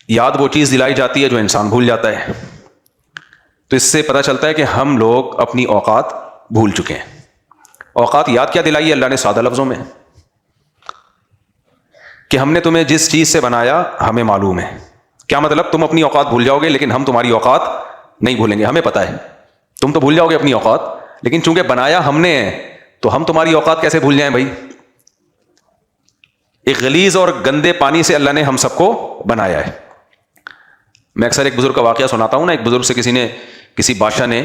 یاد وہ چیز دلائی جاتی ہے جو انسان بھول جاتا ہے. تو اس سے پتہ چلتا ہے کہ ہم لوگ اپنی اوقات بھول چکے ہیں. اوقات یاد کیا دلائی ہے اللہ نے؟ سادہ لفظوں میں کہ ہم نے تمہیں جس چیز سے بنایا ہمیں معلوم ہے. کیا مطلب؟ تم اپنی اوقات بھول جاؤ گے لیکن ہم تمہاری اوقات نہیں بھولیں گے. ہمیں پتہ ہے تم تو بھول جاؤ گے اپنی اوقات، لیکن چونکہ بنایا ہم نے ہے تو ہم تمہاری اوقات کیسے بھول جائیں بھائی؟ ایک غلیظ اور گندے پانی سے اللہ نے ہم سب کو بنایا ہے. میں اکثر ایک بزرگ کا واقعہ سناتا ہوں نا. ایک بزرگ سے کسی بادشاہ نے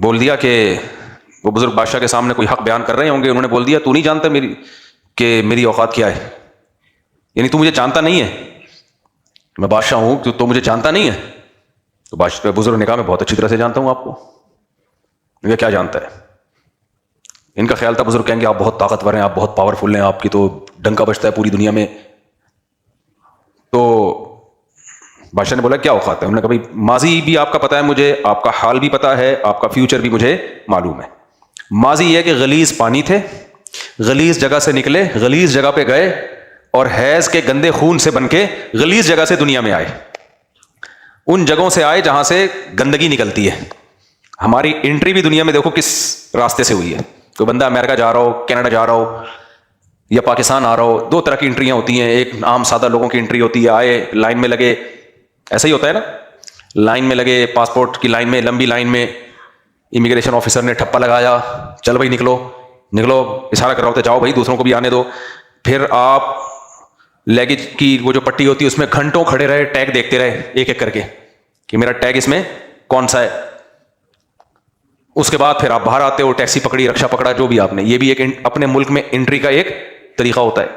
بول دیا کہ وہ بزرگ بادشاہ کے سامنے کوئی حق بیان کر رہے ہوں گے، انہوں نے بول دیا تو نہیں جانتا میری اوقات کیا ہے، یعنی تو مجھے جانتا نہیں ہے، میں بادشاہ ہوں تو مجھے جانتا نہیں ہے. تو بزرگ نے کہا میں بہت اچھی طرح سے جانتا ہوں آپ کو. یہ کیا جانتا ہے؟ ان کا خیال تھا بزرگ کہیں گے آپ بہت طاقتور ہیں، آپ بہت پاورفل ہیں، آپ کی تو ڈنکا بجتا ہے پوری دنیا میں. تو بادشاہ نے بولا کیا اوقات ہے؟ انہوں نے کہا بھائی ماضی بھی آپ کا پتہ ہے مجھے، آپ کا حال بھی پتہ ہے، آپ کا فیوچر بھی مجھے معلوم ہے. ماضی یہ کہ غلیظ پانی تھے، غلیظ جگہ سے نکلے، غلیظ جگہ پہ گئے اور حیض کے گندے خون سے بن کے غلیظ جگہ سے دنیا میں آئے. ان جگہوں سے آئے جہاں سے گندگی نکلتی ہے. ہماری انٹری بھی دنیا میں دیکھو کس راستے سے ہوئی ہے. کوئی بندہ امریکہ جا رہا ہو، کینیڈا جا رہا ہو یا پاکستان آ رہا ہو، دو طرح کی انٹریاں ہوتی ہیں. ایک عام سادہ لوگوں کی انٹری ہوتی ہے، آئے لائن میں لگے، ایسا ہی ہوتا ہے نا، لائن میں لگے، پاسپورٹ کی لائن میں، لمبی لائن میں، امیگریشن آفیسر نے ٹھپا لگایا، چل بھائی نکلو نکلو، اشارہ کر رہا ہوتا ہے جاؤ بھائی دوسروں کو بھی آنے دو. پھر آپ لیگیج کی وہ جو پٹی ہوتی ہے اس میں گھنٹوں کھڑے رہے، ٹیگ دیکھتے رہے ایک ایک کر کے کہ میرا ٹیگ اس میں کون سا ہے. اس کے بعد پھر آپ باہر آتے ہو، ٹیکسی پکڑی، رکشا پکڑا، جو بھی آپ نے. یہ بھی ایک اپنے ملک میں انٹری کا ایک طریقہ ہوتا ہے.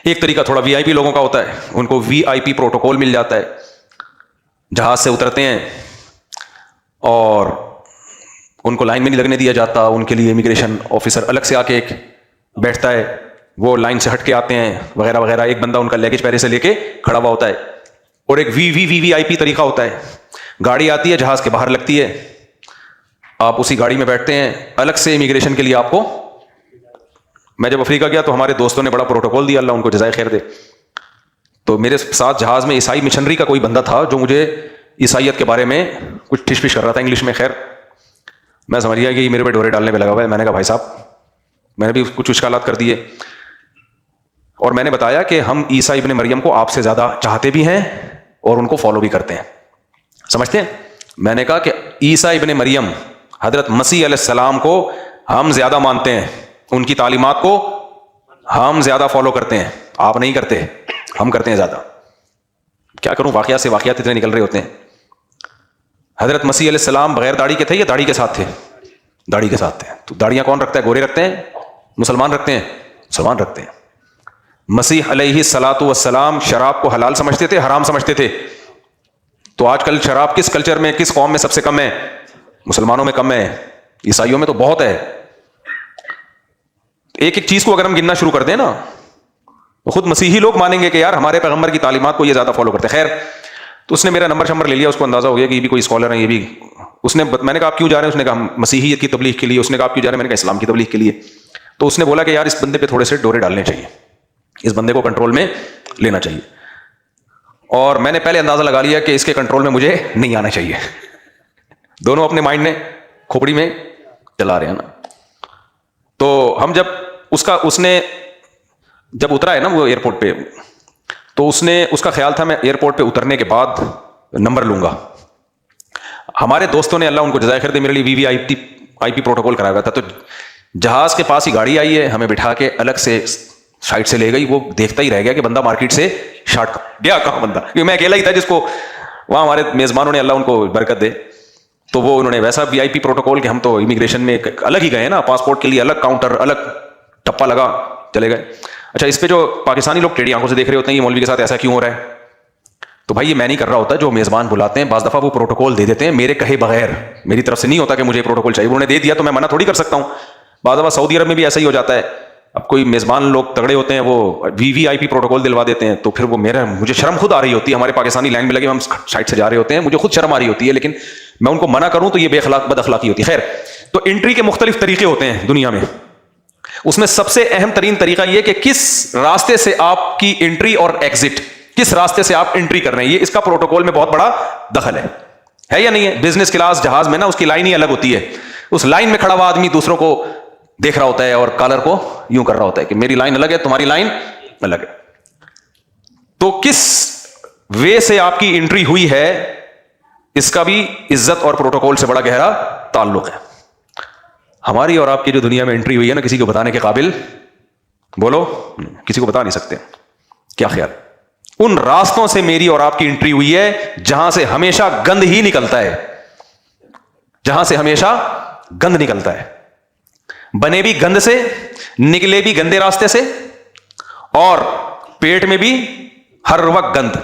ایک طریقہ تھوڑا وی آئی پی لوگوں کا ہوتا ہے، ان کو وی آئی پی پروٹوکول مل جاتا ہے. جہاز سے اترتے ہیں اور ان کو لائن میں نہیں لگنے دیا جاتا، ان کے لیے امیگریشن آفیسر الگ سے آ کے ایک بیٹھتا ہے، وہ لائن سے ہٹ کے آتے ہیں وغیرہ وغیرہ. ایک بندہ ان کا لیگیج پہلے سے لے کے کھڑا ہوا ہوتا ہے. اور ایک وی آئی پی طریقہ ہوتا ہے، گاڑی آتی ہے جہاز کے باہر لگتی ہے، آپ اسی گاڑی میں بیٹھتے ہیں، الگ سے امیگریشن کے لیے آپ کو. میں جب افریقہ گیا تو ہمارے دوستوں نے بڑا پروٹوکول دیا، اللہ ان کو جزائے خیر دے. تو میرے ساتھ جہاز میں عیسائی مشنری کا کوئی بندہ تھا جو مجھے عیسائیت کے بارے میں کچھ ٹھش پش کر رہا تھا انگلش میں. خیر میں سمجھ گیا کہ یہ میرے پہ ڈورے ڈالنے پہ لگا ہوا ہے. میں نے کہا بھائی صاحب، میں نے بھی کچھ اشکالات کر دیے اور میں نے بتایا کہ ہم عیسیٰ ابن مریم کو آپ سے زیادہ چاہتے بھی ہیں اور ان کو فالو بھی کرتے ہیں. سمجھتے ہیں؟ میں نے کہا کہ عیسیٰ ابن مریم حضرت مسیح علیہ السلام کو ہم زیادہ مانتے ہیں، ان کی تعلیمات کو ہم زیادہ فالو کرتے ہیں، آپ نہیں کرتے، ہم کرتے ہیں زیادہ. کیا کروں، واقعات سے واقعات اتنے نکل رہے ہوتے ہیں. حضرت مسیح علیہ السلام بغیر داڑھی کے تھے یا داڑھی کے ساتھ تھے؟ داڑھی کے ساتھ تھے. تو داڑیاں کون رکھتا ہے؟ گورے رکھتے ہیں، مسلمان رکھتے ہیں، مسلمان رکھتے ہیں. مسیح علیہ الصلاۃ والسلام شراب کو حلال سمجھتے تھے، حرام سمجھتے تھے. تو آج کل شراب کس کلچر میں، کس قوم میں سب سے کم ہے؟ مسلمانوں میں کم ہے، عیسائیوں میں تو بہت ہے. ایک ایک چیز کو اگر ہم گننا شروع کر دیں نا تو خود مسیحی لوگ مانیں گے کہ یار ہمارے پیغمبر کی تعلیمات کو یہ زیادہ فالو کرتے ہیں. خیر تو اس نے میرا نمبر لے لیا، اس کو اندازہ ہو گیا کہ یہ بھی کوئی اسکالر ہیں، یہ بھی. میں نے کہا آپ کیوں جا رہے ہیں؟ اس نے کہا مسیحیت کی تبلیغ کے لیے. اس نے کہا آپ کیوں جا رہے ہیں؟ میں نے کہا اسلام کی تبلیغ کے لیے. تو اس نے بولا کہ یار اس بندے پہ تھوڑے سے ڈورے ڈالنے چاہیے، اس بندے کو کنٹرول میں لینا چاہیے. اور میں نے پہلے اندازہ لگا لیا کہ اس کے کنٹرول میں مجھے نہیں آنا چاہیے. دونوں اپنے مائنڈ میں کھوپڑی میں چلا رہے ہیں نا. تو ہم اس نے جب اترا ہے نا وہ ایئرپورٹ پہ، تو اس کا خیال تھا میں ایئرپورٹ پہ اترنے کے بعد نمبر لوں گا. ہمارے دوستوں نے اللہ ان کو جزائے خیر دے میرے لیے وی آئی پی پروٹوکول کرایا ہوا تھا. تو جہاز کے پاس ہی گاڑی آئی ہے، ہمیں بٹھا کے الگ سے سائڈ سے لے گئی. وہ دیکھتا ہی رہ گیا کہ بندہ مارکیٹ سے شارٹ گیا کہاں بندہ، کیونکہ میں اکیلا ہی تھا جس کو وہاں ہمارے میزبانوں نے اللہ ان کو برکت دے. تو وہ انہوں نے ویسا وی آئی پی پروٹوکول کہ ہم تو امیگریشن میں الگ ہی گئے نا، پاسپورٹ کے لیے الگ کاؤنٹر، الگ ٹپا لگا چلے گئے. اچھا اس پہ جو پاکستانی لوگ ٹیڑھی آنکھوں سے دیکھ رہے ہوتے ہیں یہ مولوی کے ساتھ ایسا کیوں ہو رہا ہے، تو بھائی یہ میں نہیں کر رہا ہوتا، جو میزبان بلاتے ہیں بعض دفعہ وہ پروٹوکول دے دیتے ہیں میرے کہے بغیر. میری طرف سے نہیں ہوتا کہ مجھے پروٹوکول چاہیے، انہوں نے دے دیا تو میں منع تھوڑی کر سکتا ہوں. بعض دفعہ سعودی عرب میں بھی ایسا ہی ہو جاتا ہے. اب کوئی میزبان لوگ تگڑے ہوتے ہیں، وہ وی آئی پی پروٹوکول دلوا دیتے ہیں، تو پھر وہ مجھے شرم خود آ رہی ہوتی ہے. ہمارے پاکستانی لائن میں لگے ہم سائڈ سے جا رہے ہوتے ہیں، مجھے خود شرم آ رہی ہوتی ہے، لیکن میں ان کو منع کروں تو یہ بد اخلاقی ہوتی ہے. خیر تو انٹری کے مختلف طریقے ہوتے ہیں دنیا میں. اس میں سب سے اہم ترین طریقہ یہ کہ کس راستے سے آپ کی انٹری اور ایگزٹ کس راستے سے آپ انٹری کر رہے ہیں. یہ اس کا پروٹوکول میں بہت بڑا دخل ہے یا نہیں ہے؟ بزنس کلاس جہاز میں نا اس کی لائن ہی الگ ہوتی ہے. اس لائن میں کھڑا ہوا آدمی دوسروں کو دیکھ رہا ہوتا ہے اور کالر کو یوں کر رہا ہوتا ہے کہ میری لائن الگ ہے, تمہاری لائن الگ ہے. تو کس وے سے آپ کی انٹری ہوئی ہے اس کا بھی عزت اور پروٹوکول سے بڑا گہرا تعلق ہے. ہماری اور آپ کی جو دنیا میں انٹری ہوئی ہے نا, کسی کو بتانے کے قابل, بولو, کسی کو بتا نہیں سکتے. کیا خیال؟ ان راستوں سے میری اور آپ کی انٹری ہوئی ہے جہاں سے ہمیشہ گند ہی نکلتا ہے, جہاں سے ہمیشہ گند نکلتا ہے. بنے بھی گند سے, نکلے بھی گندے راستے سے, اور پیٹ میں بھی ہر وقت گند.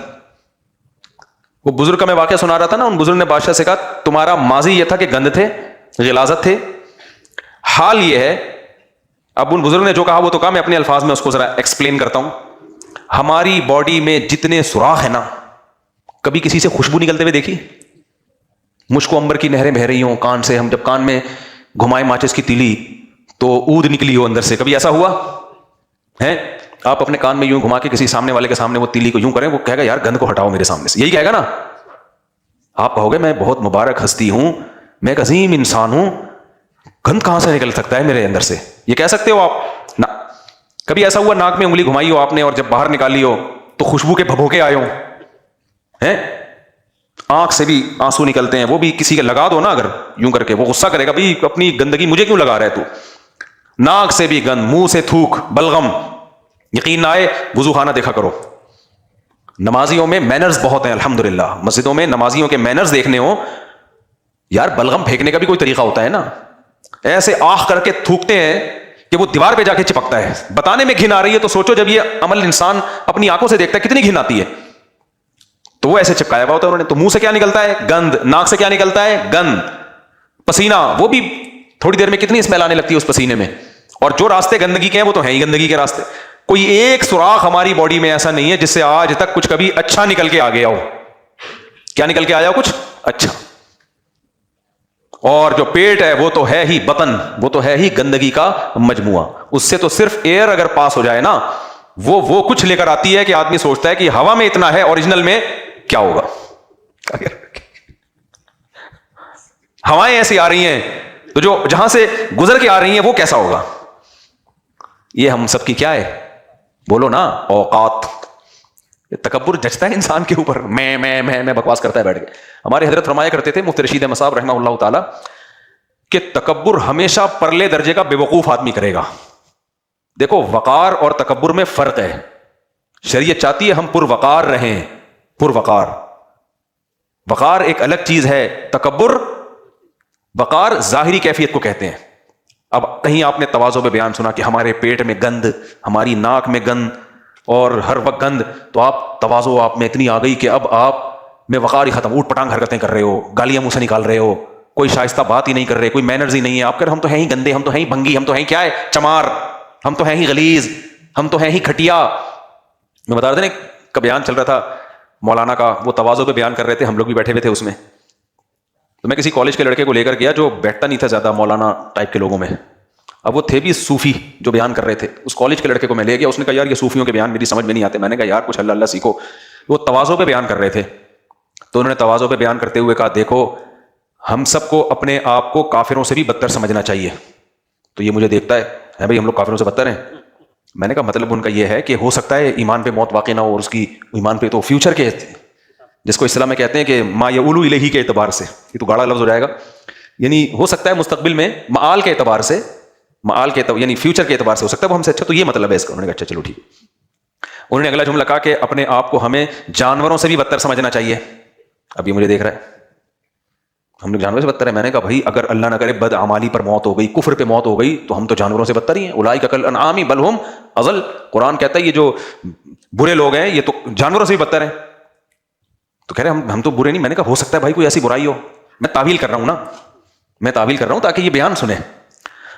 وہ بزرگ کا میں واقعہ سنا رہا تھا نا, ان بزرگ نے بادشاہ سے کہا تمہارا ماضی یہ تھا کہ گند تھے, غلاظت تھے, حال یہ ہے. اب ان بزرگ نے جو کہا وہ تو کہا, میں اپنے الفاظ میں اس کو ذرا ایکسپلین کرتا ہوں. ہماری باڈی میں جتنے سوراخ ہیں نا, کبھی کسی سے خوشبو نکلتے ہوئے دیکھی؟ مشک و عنبر کی نہریں بہ رہی ہوں کان سے, ہم جب کان میں گھمائے ماچس کی تیلی تو اود نکلی ہو اندر سے, کبھی ایسا ہوا ہے؟ آپ اپنے کان میں یوں گھما کے کسی سامنے والے کے سامنے وہ تیلی کو یوں کریں, وہ کہے گا یار گند کو ہٹاؤ میرے سامنے سے, یہی کہے گا نا. آپ کہو گے میں بہت مبارک ہستی ہوں, میں ایک عظیم انسان ہوں, گند کہاں سے نکل سکتا ہے میرے اندر سے, یہ کہہ سکتے ہو آپ نا. کبھی ایسا ہوا ناک میں انگلی گھمائی ہو آپ نے اور جب باہر نکالی ہو تو خوشبو کے بھبوکے آئے ہوں ہیں؟ آنکھ سے بھی آنسو نکلتے ہیں, وہ بھی کسی کے لگا دو نا اگر یوں کر کے, وہ غصہ کرے گا بھائی اپنی گندگی مجھے کیوں لگا رہا ہے تو. ناک سے بھی گند, منہ سے تھوک, بلغم. یقین نہ آئے وضو خانہ دیکھا کرو, نمازیوں میں مینرز بہت ہیں الحمدللہ. مسجدوں میں نمازیوں کے مینرز دیکھنے ہو یار, بلغم پھینکنے کا بھی کوئی طریقہ ہوتا ہے نا. ایسے آخ کر کے تھوکتے ہیں کہ وہ دیوار پہ جا کے چپکتا ہے. بتانے میں گھن آ رہی ہے تو سوچو جب یہ عمل انسان اپنی آنکھوں سے دیکھتا ہے کتنی گھن آتی ہے. تو وہ ایسے چپکایا ہوا ہوتا ہے انہوں نے. تو منہ سے کیا نکلتا ہے؟ گند. ناک سے کیا نکلتا ہے؟ گند. پسینہ, وہ بھی تھوڑی دیر میں کتنی اسمیل آنے لگتی ہے اس پسینے میں. اور جو راستے گندگی کے ہیں وہ تو ہیں ہی گندگی کے راستے. کوئی ایک سوراخ ہماری باڈی میں ایسا نہیں ہے جس سے آج تک کچھ کبھی اچھا نکل کے آ گیا ہو. کیا نکل کے آیا ہو؟ کچھ اچھا. اور جو پیٹ ہے وہ تو ہے ہی بطن, وہ تو ہے ہی گندگی کا مجموعہ. اس سے تو صرف ایئر اگر پاس ہو جائے نا, وہ کچھ لے کر آتی ہے کہ آدمی سوچتا ہے کہ ہوا میں اتنا ہے, اوریجنل میں کیا ہوگا. ہوائیں ایسی آ رہی ہیں تو جو جہاں سے گزر کے آ رہی ہیں وہ کیسا ہوگا. یہ ہم سب کی کیا ہے, بولو نا, اوقات. تکبر جچتا ہے انسان کے اوپر, میں بکواس کرتا ہے بیٹھ کے. ہمارے حضرت فرمایا کرتے تھے مفتی رشید احمد صاحب رحمہ اللہ تعالی کہ تکبر ہمیشہ پرلے درجے کا بے وقوف آدمی کرے گا. دیکھو وقار اور تکبر میں فرق ہے. شریعت چاہتی ہے ہم پر وقار رہیں, پر وقار. وقار ایک الگ چیز ہے, تکبر, وقار ظاہری کیفیت کو کہتے ہیں. اب کہیں آپ نے تواضع پہ بیان سنا کہ ہمارے پیٹ میں گند, ہماری ناک میں گند اور ہر وقت گند, تو آپ تواضع آپ میں اتنی آ گئی کہ اب آپ میں وقار ہی ختم, اوٹ پٹانگ حرکتیں کر رہے ہو, گالیاں منہ سے نکال رہے ہو, کوئی شائستہ بات ہی نہیں کر رہے, کوئی مینرز ہی نہیں ہے. آپ کہہ رہے ہم تو ہیں ہی گندے, ہم تو ہیں ہی بھنگی, ہم تو ہیں کیا ہے چمار, ہم تو ہیں ہی غلیظ, ہم تو ہیں ہی کھٹیا. میں بتا رہا تھا نا کا بیان چل رہا تھا مولانا کا, وہ تواضع پہ بیان کر رہے تھے, ہم لوگ بھی بیٹھے ہوئے تھے اس میں. تو میں کسی کالج کے لڑکے کو لے کر گیا جو بیٹھتا نہیں تھا زیادہ مولانا ٹائپ کے لوگوں میں. اب وہ تھے بھی صوفی جو بیان کر رہے تھے. اس کالج کے لڑکے کو میں لے گیا, اس نے کہا یار یہ صوفیوں کے بیان میری سمجھ میں نہیں آتے. میں نے کہا یار کچھ اللہ اللہ سیکھو. وہ تواضع پہ بیان کر رہے تھے, تو انہوں نے تواضع پہ بیان کرتے ہوئے کہا دیکھو ہم سب کو اپنے آپ کو کافروں سے بھی بدتر سمجھنا چاہیے. تو یہ مجھے دیکھتا ہے بھائی ہم لوگ کافروں سے بدتر ہیں. میں نے کہا مطلب ان کا یہ ہے کہ ہو سکتا ہے ایمان پہ موت واقع نہ ہو, اور اس کی ایمان پہ تو فیوچر کے جس کو اصطلاح میں کہتے ہیں کہ ما یعولو الیہ کے اعتبار سے, یہ تو گاڑا لفظ ہو جائے گا, یعنی ہو سکتا ہے مستقبل میں معال کے اعتبار سے, یعنی فیوچر کے اعتبار سے ہو سکتا ہے وہ ہم سے اچھا. تو یہ مطلب ہے اس کا. انہوں نے کہا اچھا چلو ٹھیک. انہوں نے اگلا جملہ کہا کہ اپنے آپ کو ہمیں جانوروں سے بھی بدتر سمجھنا چاہیے. اب یہ مجھے دیکھ رہا ہے ہم لوگ جانوروں سے بدتر ہے. میں نے کہا بھائی اگر اللہ نہ کرے بد اعمالی پر موت ہو گئی, کفر پہ موت ہو گئی, تو ہم تو جانوروں سے بدتر ہی ہیں. اولئک کالانعام بل هم اضل. قرآن کہتا ہے یہ جو برے لوگ ہیں یہ تو جانوروں سے بھی بدتر ہیں. تو کہہ رہے ہم تو برے نہیں. میں نے کہا ہو سکتا ہے بھائی کوئی ایسی برائی ہو, میں تعویل کر رہا ہوں نا, میں تعویل کر رہا ہوں تاکہ یہ بیان سنیں.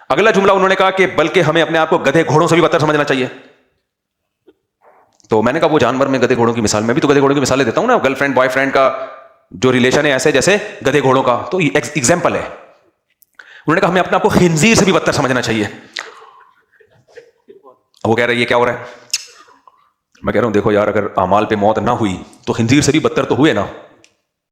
اگلا جملہ انہوں نے کہا کہ بلکہ ہمیں اپنے آپ کو گدھے گھوڑوں سے بھی بدتر سمجھنا چاہیے. تو میں نے کہا وہ جانور میں گدھے گھوڑوں کی مثال, میں بھی تو گدھے گھوڑوں کی مثالیں دیتا ہوں نا. گرل فرینڈ بوائے فرینڈ کا جو ریلیشن ہے ایسے جیسے گدھے گھوڑوں کا, تو یہ ایگزامپل ہے. انہوں نے کہا ہمیں اپنے آپ کو خنزیر سے بھی بدتر سمجھنا چاہیے. وہ کہہ رہے یہ کیا ہو رہا ہے, میں کہہ رہا ہوں دیکھو یار اگر اعمال پہ موت نہ ہوئی تو خنزیر سے بھی بدتر تو ہوئے نا.